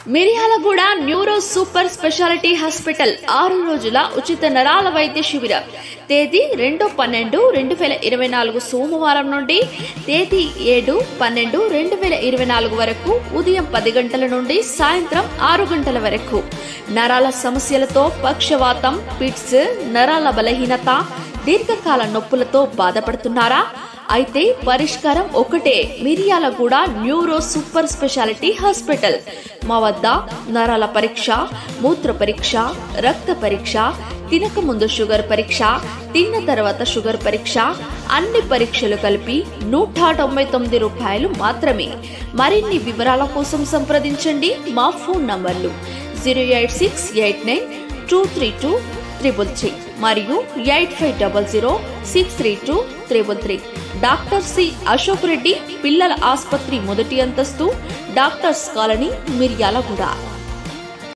Miryalaguda neuro super speciality hospital 6 రోజుల ఉచిత నరాల వైద్య శిబిరం తేదీ 2/12/2024 సోమవారం నుండి తేదీ 7/12/2024 వరకు ఉదయం 10 గంటల నుండి సాయంత్రం 6 గంటల వరకు. నరాల సమస్యలతో పక్షవాతం, పిట్స్, నరాల బలహీనత, దీర్ఘకాల నొప్పులతో బాధపడుతున్నారా? అయితే పరిష్కారం ఒకటే. Miryalaguda neuro super speciality hospital. మా వద్ద నరాల పరీక్ష, మూత్ర పరీక్ష, రక్త పరీక్ష, తినక ముందు షుగర్ పరీక్ష, తిన్న తర్వాత షుగర్ పరీక్ష, అన్ని పరీక్షలు కలిపి 199 రూపాయలు మాత్రమే. మరిన్ని వివరాల కోసం సంప్రదించండి మా ఫోన్ నంబర్లు 08689232333 మరియు 8500632333. డాక్టర్ సి అశోక్ రెడ్డి, పిల్లల ఆసుపత్రి, మొదటి అంతస్తు, డాక్టర్స్ కాలనీ, మిర్యాలగూడ.